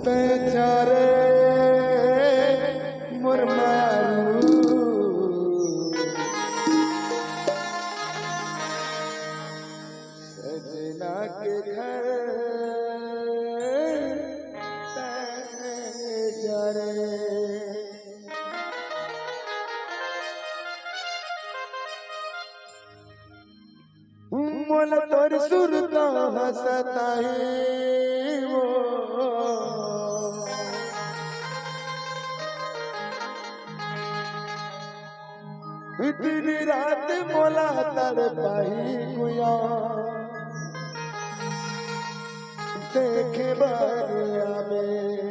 बेचारे मुरमारू सजना के घर बेचारे मोल तोर सुरता हंसता है वो दिन रात मोला तर पाही गुया देखे बारिया में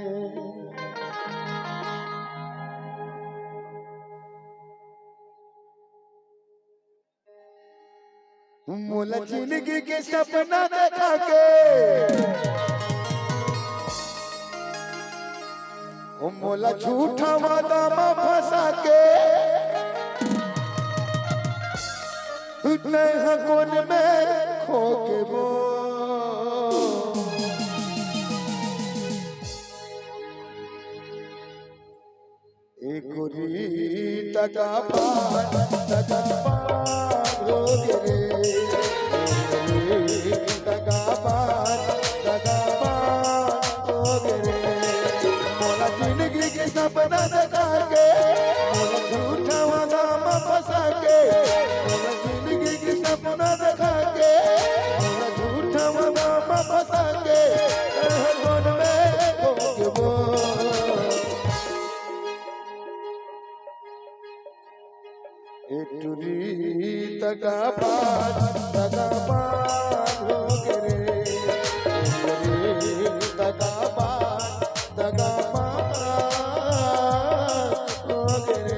मोला जिंदगी के सपना देखा के मोला झूठा वादा में फंसा के कोन में खो के वो एक तका पार हो गे तका पार हो गे मोला जिंदगी के सपना देखा के मोला झूठा वादा में फंसा के मोला जिंदगी के सपना देखा के मोला झूठा वादा में फंसा के कोन में खो के वो टूरी तका पार हो गे तका पार हो गे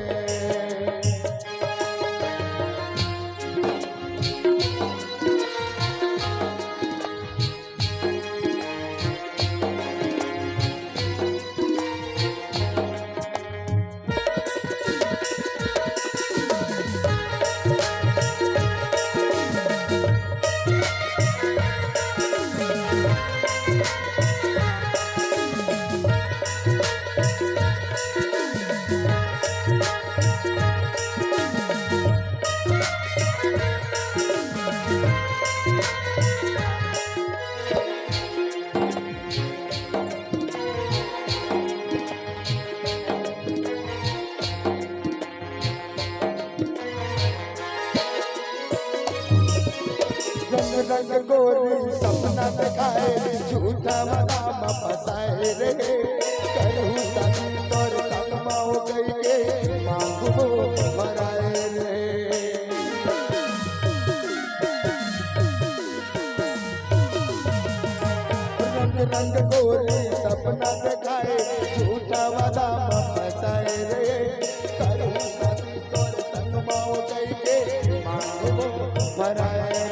रंग गोरी सपना दिखाए झूठा वादा में फसाए रे करहु शादी तोर संग माओ गई के मांगो मराए रे रंग गोरी सपना दिखाए झूठा वादा में फसाए रे करहु शादी तोर संग माओ गई के मांगो मराए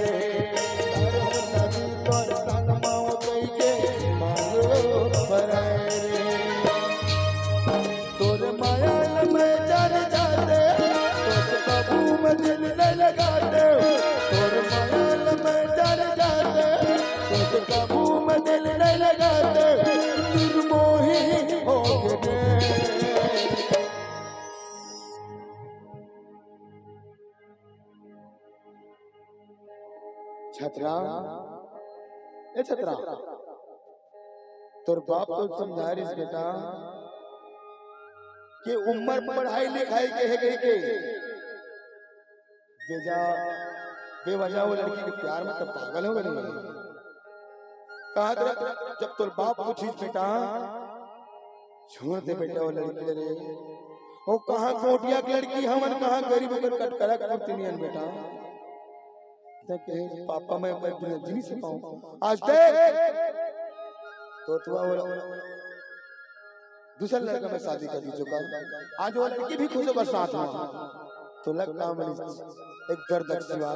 दिल न लगाते और मायाल में डर जाते तो काबू में दिल न लगाते निर्मोही हो गए छतरा ए छतरा तोर बाप तो समझा रही बेटा कि उम्र पढ़ाई लिखाई के है गई के बेवजह वो लड़की के प्यार में तब पागल हो गई कहा जब तोर बाप पूछी बेटा छोड़ दे बेटा वो लड़की रे वो कहाँ कोटिया की लड़की हमन कहाँ गरीब होकर कटकरा करती नहीं बेटा पापा मैं जी नहीं पाऊं आज देख तो दूसरा लड़का में शादी कर दी चुका आज वो लड़की भी खुश होकर साथ में तो लगता एक दर्द सिवा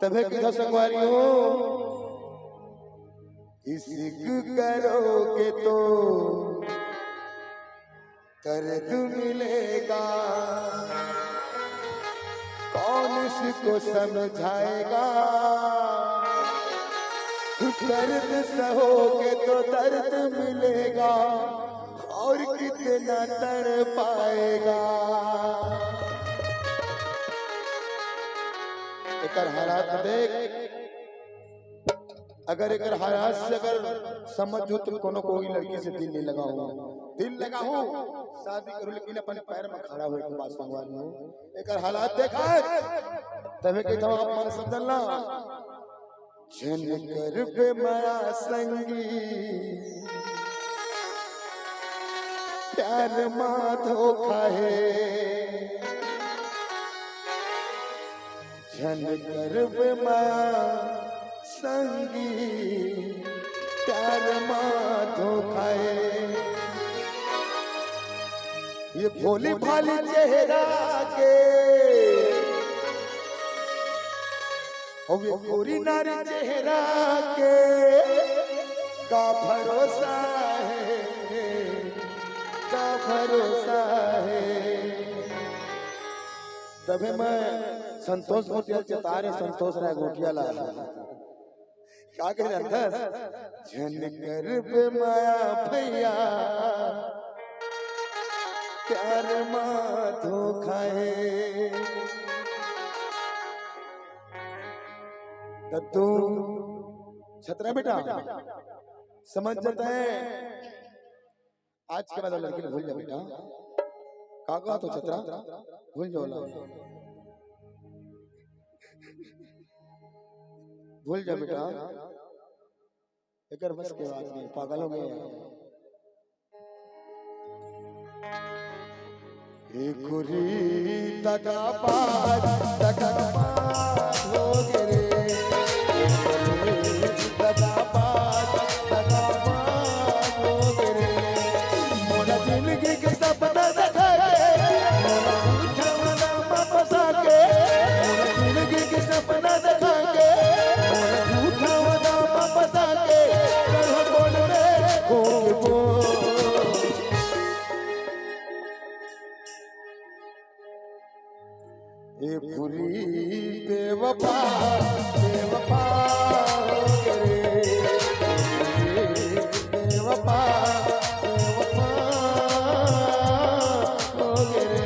तबे किधर संगवारी हो इश्क करोगे तो दर्द मिलेगा कौन इसको समझाएगा दर्द सहोगे तो दर्द मिलेगा और कितना तड़ पाएगा। एकर हालात देख, अगर एकर हालात से अगर समझ हो तो कोनो कोई लड़की से दिल नहीं लगा हो, दिल लगा हो शादी करो, लेकिन अपन पैर में खड़ा हो के बात संगवानी हो। एकर हालात देखा तबे के जवाब मन समझला। जन कर पे माया संगी प्यार मां धोखा है, जन कर पे माया संगी प्यार मां धोखा है। ये भोली भाली चेहरा के और ये गोरी नारी चेहरा के का भरोसा है, का भरोसा है। तभी मैं संतोष गोटिया चता रहे, संतोष राय गोटिया ला क्या कह रहा था, जन कर पे माया भैया प्यार मां धोखा है। तू छतरा बेटा समझ जाता है, आज के बाद लड़की भूल जा बेटा, काका तो छतरा भूल जाओ, भूल जा बेटा, एक बस के बात नहीं, पागल हो गए। गुरी दगाबाज दगाबाज हो गिरे, दगाबाज दगाबाज हो गिरे। मोरा जिंदगी के सपना देखा के, मोरा झूठा वादा फंसा के, मोरा जिंदगी के सपना देखा के, मोरा झूठा वादा फंसा के, कल बोल रे हो ये पूरी बेवफा बेवफा हो गए, बेवफा बेवफा हो गए।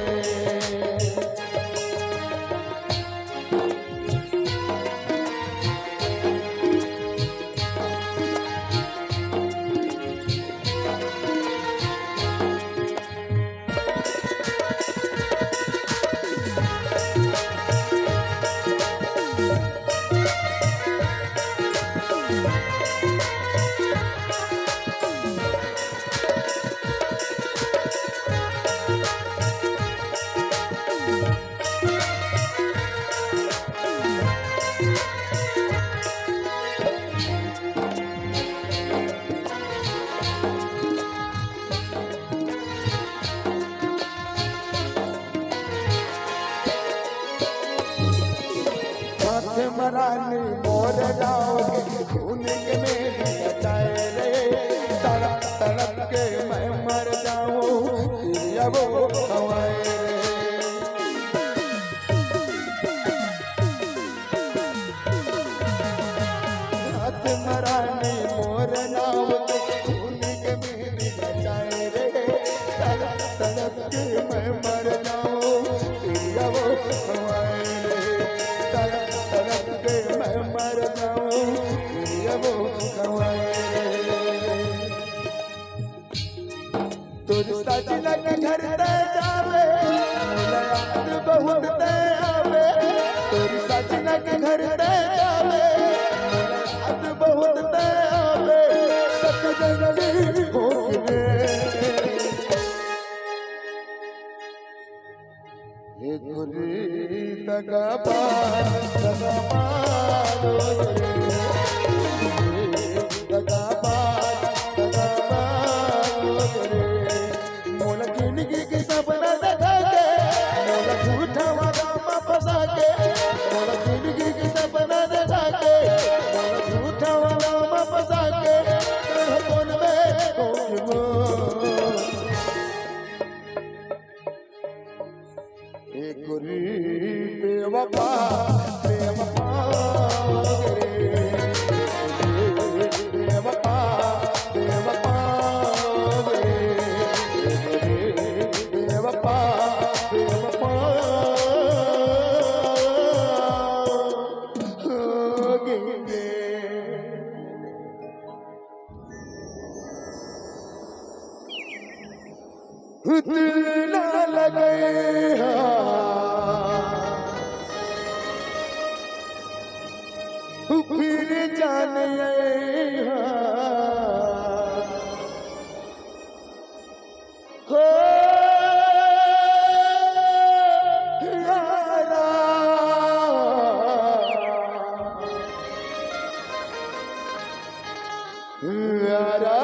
मरानी मोर जाओगे खून के मेरी बचाए रे, तड़प तड़प के मैं मर जाऊं ये वो हवाए रे। हाथ मरानी मोर जाओगे खून के मेरी बचाए रे, तड़प तड़प के मैं मर जाऊं ये वो हवाए रे, तड़प तड़प के मैं मर जाऊं ये वो हवाए रे। तुझ सजना के घर ते जावे मोला याद बहुत ते आवे, तुझ सजना के घर ते जावे मोला याद बहुत ते आवे, सत जगली हो गिरे। ये गुरी दगाबाज दगाबाज हो रे, दगाबाज दगाबाज हो रे। मोला जिंदगी के सपना देखा के, मोला होंगे दिल ना लगे फिर जाने हो यारा यारा